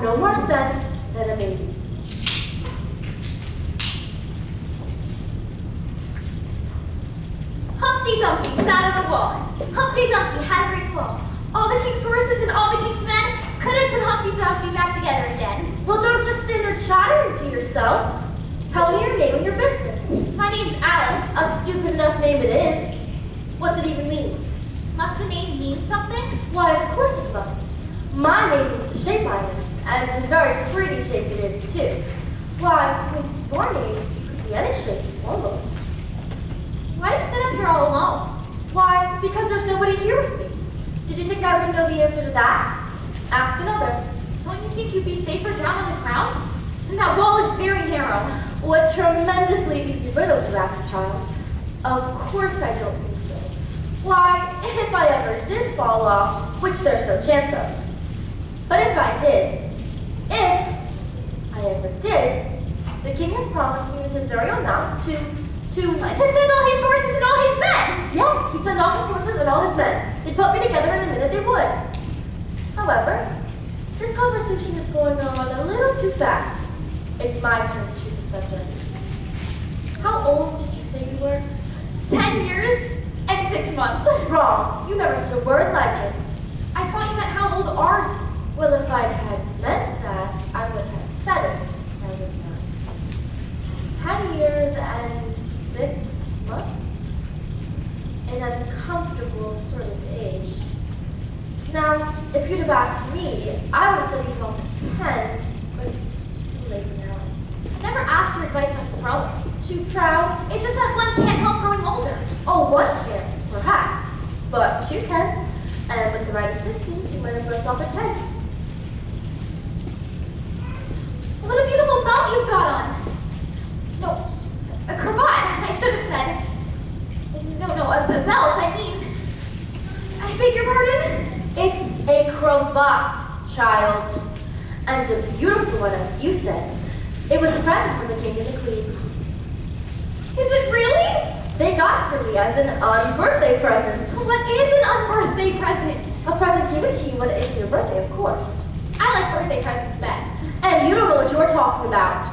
have no more sense than a baby. Humpty Dumpty sat on a wall. Humpty Dumpty had a great fall. All the king's horses and all the king's men couldn't put Humpty Dumpty back together again. Well, don't just stand there chattering to yourself. Tell me your name and your business. My name's Alice. A stupid enough name it is. What's it even mean? Must a name mean something? Why, of course it must. My name is the shape I am, and a very pretty shape it is, too. Why, with your name, you could be any shape, almost. Why do you sit up here all alone? Why, because there's nobody here with me. Did you think I would know the answer to that? Ask another. Don't you think you'd be safer down on the ground? And that wall is very narrow. What tremendously easy riddles you ask, child. Of course I don't think so. Why, if I ever did fall off, which there's no chance of, but if I ever did, the king has promised me with his very own mouth to send all his horses and all his men. Yes, he'd send all his horses and all his men. They'd put me together in a minute, they would. However, this conversation is going on a little too fast. It's my turn to choose a subject. How old did you say you were? 10 years and 6 months. Wrong. You never said a word like it. I thought you meant how old are you? Well, if I had meant that, I would have said it. I would not. 10 years and 6 months? An uncomfortable sort of age. Now, if you'd have asked me, I would have said even off at 10, but it's too late now. I never asked your advice on growing. Too proud? It's just that one can't help growing older. Oh, one can, perhaps. But two can. And with the right assistance, you might have left off at 10. What a beautiful belt you've got on. No, a cravat, I should have said. No, a belt, I mean. I beg your pardon? It's a cravat, child. And a beautiful one, as you said. It was a present from the king and the queen. Is it really? They got it for me as an unbirthday present. What is an unbirthday present? A present given to you when it is your birthday, of course. I like birthday presents best. And you don't know what you're talking about.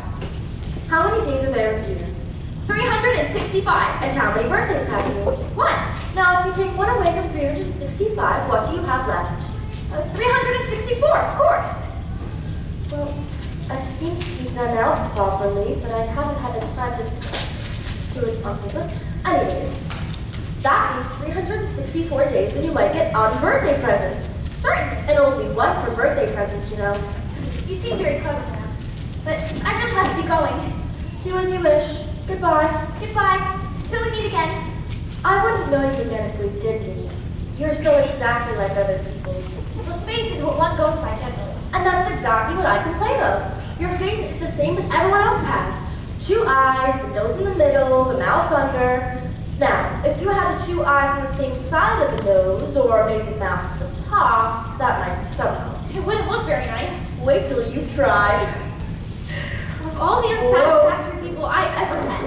How many days are there in a year? 365. And how many birthdays have you? One. Now, if you take one away from 365, what do you have left? 364, of course. Well, that seems to be done out properly, but I haven't had the time to do it on paper. Anyways, that leaves 364 days when you might get on-birthday presents. Certainly. And only one for birthday presents, you know. You seem very clever now. But I really must be going. Do as you wish. Goodbye. Goodbye. Till we meet again. I wouldn't know you again if we did meet. You're so exactly like other people. The face is what one goes by generally. And that's exactly what I complain of. Your face is the same as everyone else has. 2 eyes, the nose in the middle, the mouth under. Now, if you had the 2 eyes on the same side of the nose, or maybe the mouth at the top, that might be somehow. It wouldn't look very nice. Wait till you've tried. Of all the unsatisfactory people I've ever met.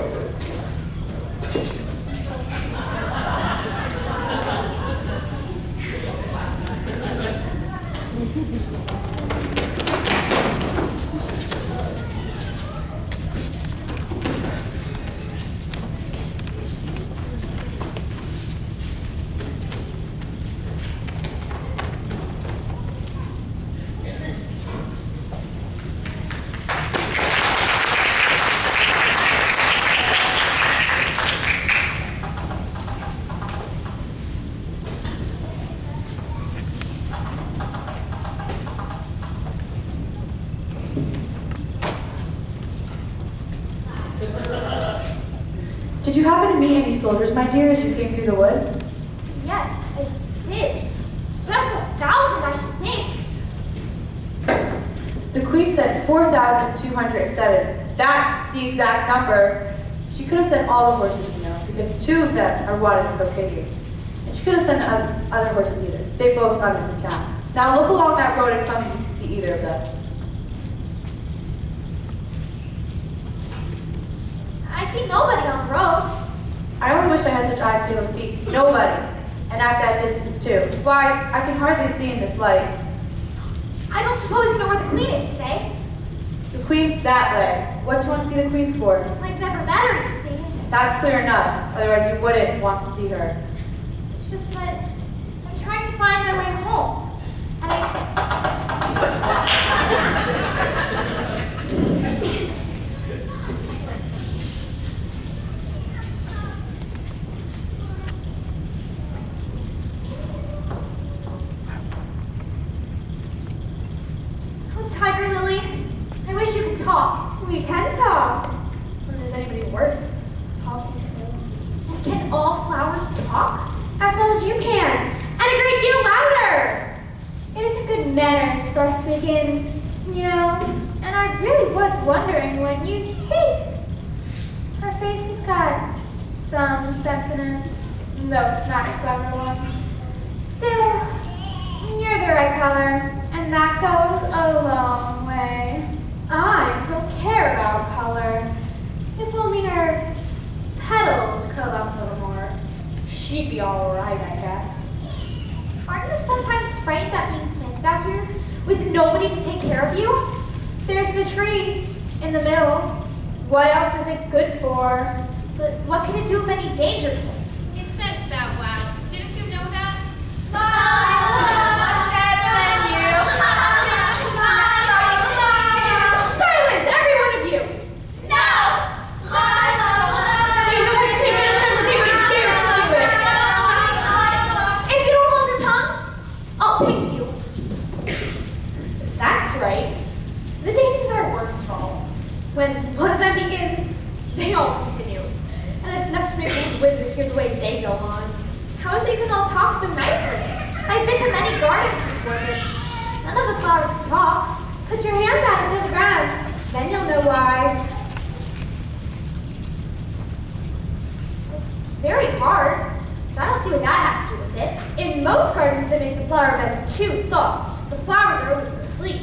Did you happen to meet any soldiers, my dear, as you came through the wood? Yes, I did. Several thousand, I should think. The queen said 4,207. That's the exact number. She couldn't send all the horses, you know, because 2 of them are wanted in Crocadia. And she couldn't send the other horses either. They both got into town. Now look along that road and tell me if you can see either of them. I see nobody on the road. I only wish I had such eyes to be able to see nobody, and at that distance too. Why, I can hardly see in this light. I don't suppose you know where the queen is today? The queen's that way. What do you want to see the queen for? I've never met her, you see. That's clear enough. Otherwise, you wouldn't want to see her. It's just that I'm trying to find my way home. And Oh, Tiger Lily, I wish you could talk. We can talk. When there's anybody worth talking to. And can all flowers talk? As well as you can. And a great deal louder. It isn't good manners for us to begin, you know, and I really was wondering when you'd speak. Her face has got some sense in it, though it's not a clever one. Still, you're the right color, and that goes a long way. I don't care about color. If only her petals curled up a little more, she'd be all right, I guess. Aren't you sometimes frightened that being planted out here with nobody to take care of you? There's the tree in the middle. What else is it good for? But what can it do if any danger came? It says bow wow. Didn't you know that? Silence, every one of you! They know you can't get them, but they wouldn't dare to do it. If you don't hold your tongues, I'll pick you. That's right. The daisies are worst of all. When one of them begins, they all continue. And it's enough to make me wither to hear the way they go on. How is it you can all talk so nicely? I've been to many gardens before, but none of the flowers can talk. Put your hands out and feel the ground. Then you'll know why. It's very hard. I don't see what that has to do with it. In most gardens, they make the flower beds too soft. The flowers are always asleep.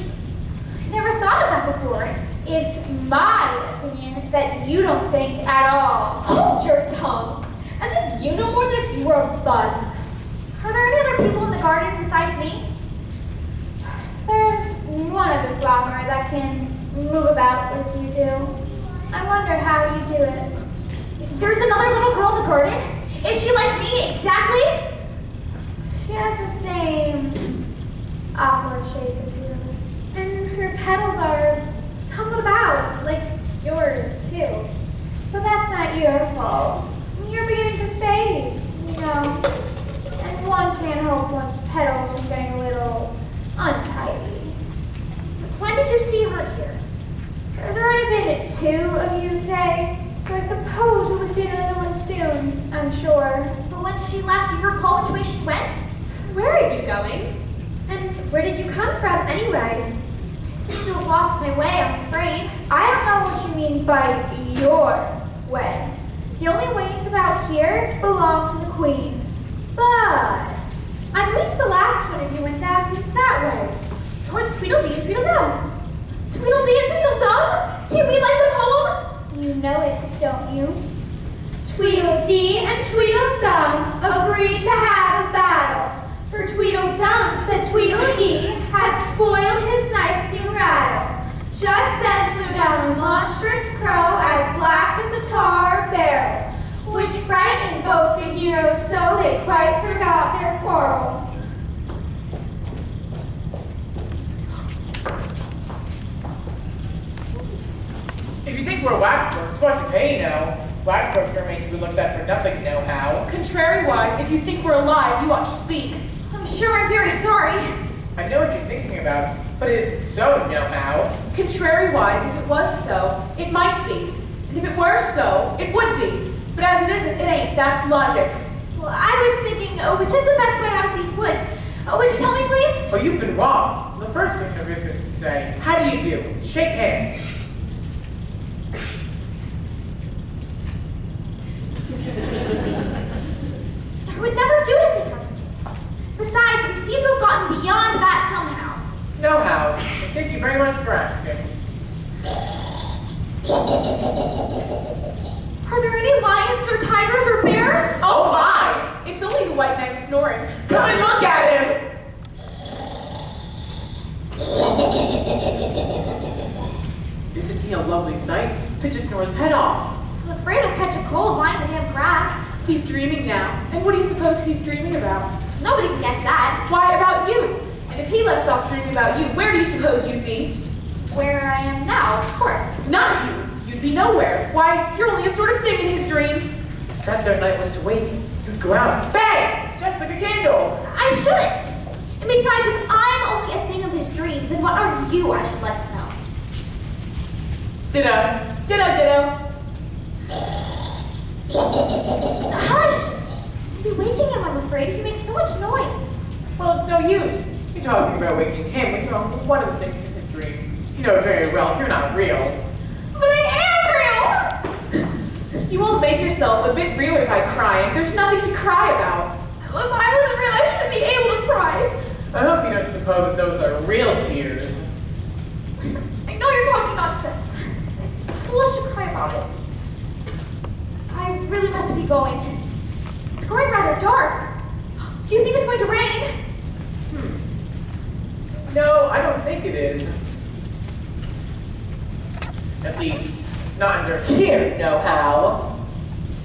I never thought of that before. It's my opinion that you don't think at all. Hold your tongue. As if you know more than if you were a bud. Are there any other people in the garden besides me? There's one other flower that can move about like you do. I wonder how you do it. There's another little girl in the garden? Is she like me exactly? She has the same awkward shape as you. And her petals are tumbled about, like yours too. But that's not your fault. You're beginning to fade, you know. And one can't help one's petals from getting a little untidy. When did you see her here? There's already been 2 of you today, so I suppose we'll see another one soon, I'm sure. But when she left, do you recall which way she went? Where are you going? And where did you come from anyway? I seem to have lost my way, I'm afraid. I don't know what you mean by your way. The only ways about here belong to the queen. But I believe the last one of you went down that way, towards Tweedledee and Tweedledum. Tweedledee and Tweedledum? You mean like the poem? You know it, don't you? Tweedledee and Tweedledum Agreed to have a battle, for Tweedledum said Tweedledee had spoiled his nice new rattle. Just then flew down a monstrous crow as black as a tar barrel, which frightened both the heroes so they quite forgot their quarrel. If you think we're waxworks, what to pay, you know? Waxworks are made to be looked at for nothing, know how. Contrariwise, if you think we're alive, you ought to speak. I'm sure I'm very sorry. I know what you're thinking about, but it isn't so, know how. Contrariwise, if it was so, it might be. And if it were so, it would be. But as it isn't, it ain't. That's logic. Well, I was thinking, which is the best way out of these woods? Would you tell me, please? But you've been wrong. The first thing there is to say, how do you do? Shake hands. I would never do to say something to you. Besides, we seem to have gotten beyond that somehow. No how. Thank you very much for asking. Are there any lions or tigers or bears? Oh my! It's only the white knight snoring. Come and look at him! Isn't he a lovely sight? To just snore his head off. I'm afraid he'll catch a cold lying in the damp grass. He's dreaming now. And what do you suppose he's dreaming about? Nobody can guess that. Why, about you. And if he left off dreaming about you, where do you suppose you'd be? Where I am now, of course. Not you. You'd be nowhere. Why, you're only a sort of thing in his dream. If that third night was to wake, you'd go out, bang! Just like a candle. I shouldn't. And besides, if I'm only a thing of his dream, then what are you, I should like to know? Ditto. Ditto, ditto. Hush! You'll be waking him, I'm afraid, if you make so much noise. Well, it's no use. You're talking about waking him when you're only one of the things in his dream. You know very well you're not real. But I am real! You won't make yourself a bit realer by crying. There's nothing to cry about. If I wasn't real, I shouldn't be able to cry. I hope you don't suppose those are real tears. I know you're talking nonsense. It's foolish to cry about it. I really must be going. It's growing rather dark. Do you think it's going to rain? No, I don't think it is. At least, not under here, no-how.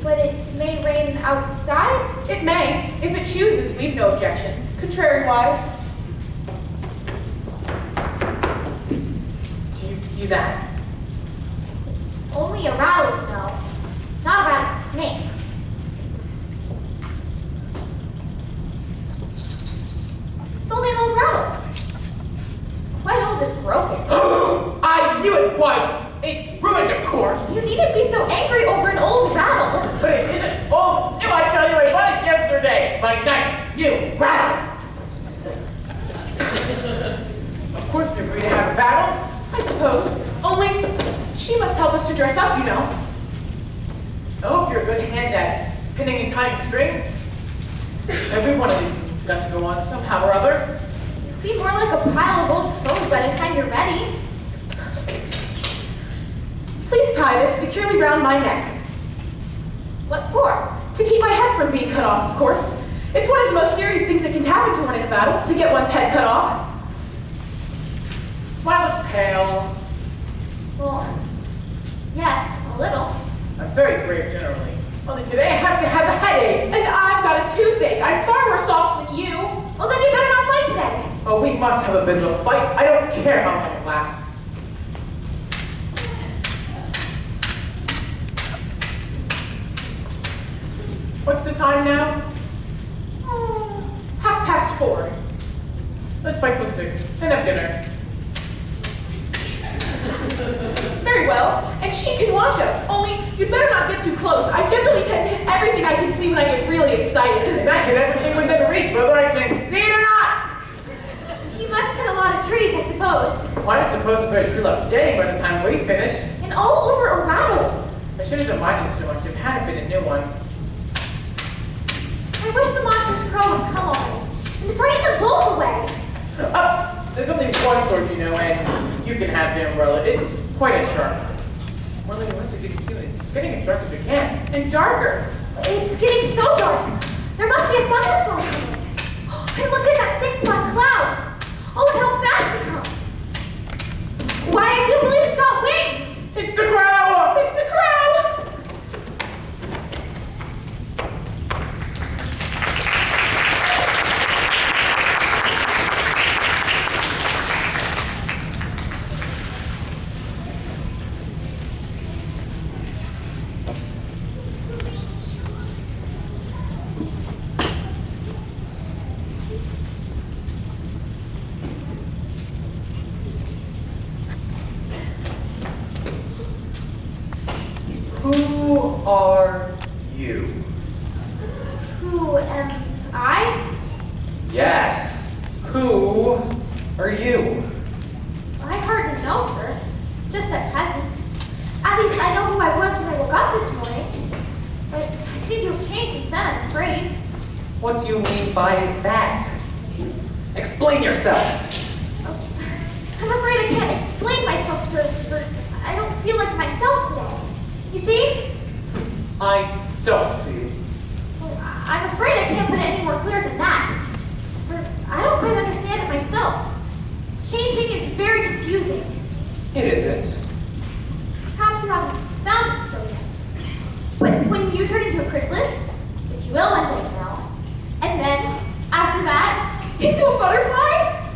But it may rain outside? It may. If it chooses, we've no objection. Contrary-wise. Do you see that? It's only a rattle, you know. Not a rattlesnake. It's only an old rattle. It's quite old and broken. I knew it was! It's ruined, of course! You needn't be so angry over an old rattle. But it isn't old! It's new, I tell you, I bought it yesterday! My nice new rattle! Of course we agree to have a battle. I suppose. Only, she must help us to dress up, you know. I hope you're a good hand at pinning and tying strings. Every one of these things has got to go on somehow or other. You'll be more like a pile of old clothes by the time you're ready. Please tie this securely round my neck. What for? To keep my head from being cut off, of course. It's one of the most serious things that can happen to one in a battle, to get one's head cut off. Why look pale? Well, yes, a little. I'm very brave generally. Only today I happen to have a headache. And I've got a toothache. I'm far worse off than you. Well, then you better not fight today. Oh, we must have a bit of a fight. I don't care how long it lasts. What's the time now? 4:30. Let's fight till 6, then have dinner. Very well. And she can watch us. Only, you'd better not get too close. I generally tend to hit everything I can see when I get really excited. And I hit everything within reach, whether I can see it or not. You must hit a lot of trees, I suppose. Why did suppose the tree left standing by the time we finished? And all over a rattle. I shouldn't have minded so much if it hadn't been a new one. I wish the monstrous crow would come already and frighten them both away. There's only one sword, you know, and you can have the umbrella. It's quite as sharp. More linguistic, you can see it. It's getting as dark as it can. And darker. It's getting so dark. There must be a thunderstorm coming. And look at that thick black cloud. Oh, and how fast it comes. Why, I do believe it's got wings. It's the crow! It's the crow! Who are you? Who am I? Yes. Who are you? I hardly know, sir. Just at present. At least I know who I was when I woke up this morning. But I seem to have changed since then, I'm afraid. What do you mean by that? Explain yourself. I'm afraid I can't explain myself, sir, for I don't feel like myself today. You see? I don't see. Well, I'm afraid I can't put it any more clear than that. For I don't quite understand it myself. Changing is very confusing. confusing. It isn't. Perhaps you haven't found it so yet. When you turn into a chrysalis, which you will one day now, and then, after that, into a butterfly,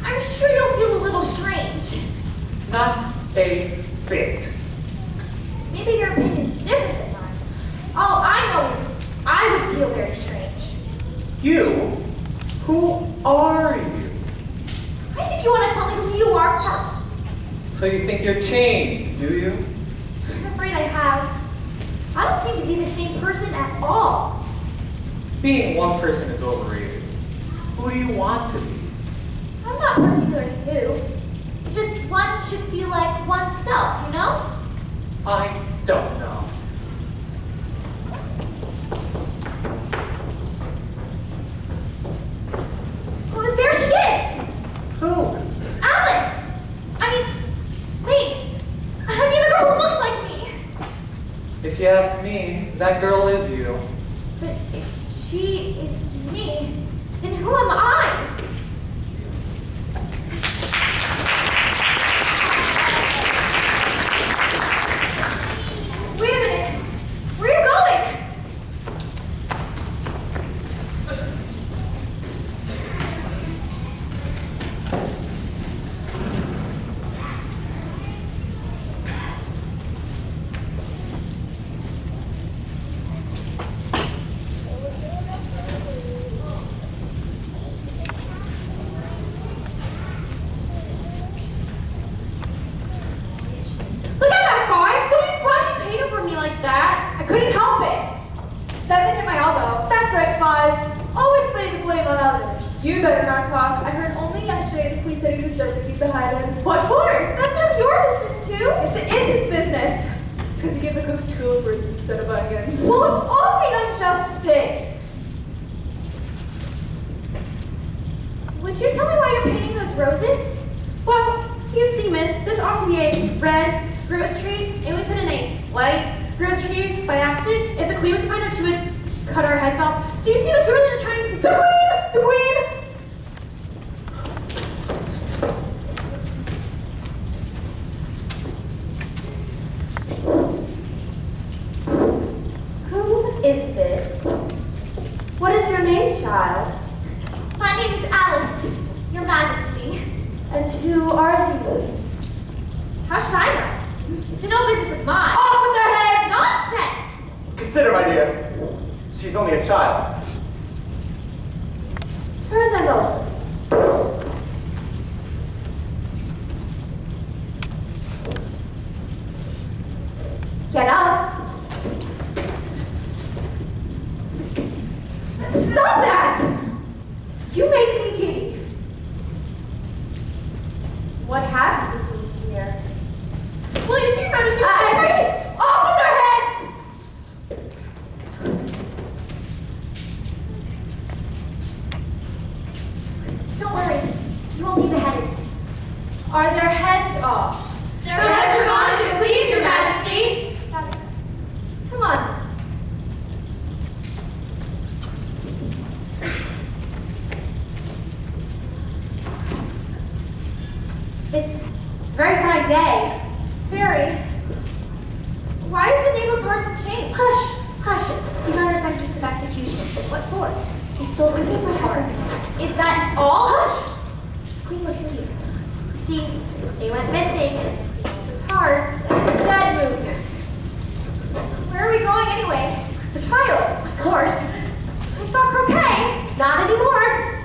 I'm sure you'll feel a little strange. Not a bit. Maybe your opinion's different than mine. All I know is I would feel very strange. You? Who are you? I think you want to tell me who you are first. So you think you're changed, do you? I'm afraid I have. I don't seem to be the same person at all. Being one person is overrated. Who do you want to be? I'm not particular to who. It's just one should feel like oneself, you know? I don't know. Oh, and there she is! Who? Alice! Wait. The girl who looks like me. If you ask me, that girl is you. But if she is me, then who am I? Wait a minute. Where are you going? Look at that 5! Don't be splashing paint over me like that. I couldn't help it. 7 hit my elbow. That's right, 5. Always lay the blame on others. You better not talk. I heard only yesterday the Queen said you deserve to be beheaded. What for? That's none of your business, too. Yes, it is his business. It's because you gave the cook tulip roots instead of onions. Well, of all the unjust things. Would you tell me why you're painting those roses? Well, you see, miss, this ought to be a red rose tree, and we put in a white rose tree by accident. If the queen was to find out, she would cut our heads off. So you see, miss, we were really just trying to— The queen! The queen! Who is this? What is your name, child? My name is Alice, Your Majesty. And who are these? How should I know? It's no business of mine. Off with their heads! Nonsense! Consider, my dear, she's only a child. Turn them over. Get up. Stop that! You make me giddy. What have you been doing here? Well, you see, Your Majesty, Off with their heads! don't worry. You won't be beheaded. Are their heads off? Their heads are gone, if you please, Your Majesty. That's it. Come on. It's a very fine day. Very. Why is the name of Parson changed? Hush, hush. He's under sentence of execution. What for? He stole the queen's hearts. Is that all? Hush! Queen, look at you. You see, they went missing. Queen's hearts and the dead moved. Where are we going anyway? The trial, of course. I thought croquet. Not anymore.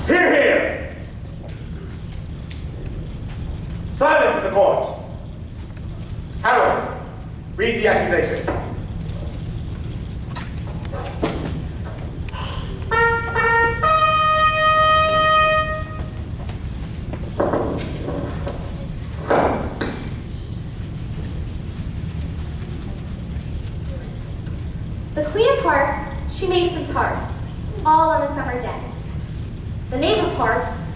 Hear, hear! Silence in the court. Harold, read the accusation. she made some tarts, all on a summer day. The name of hearts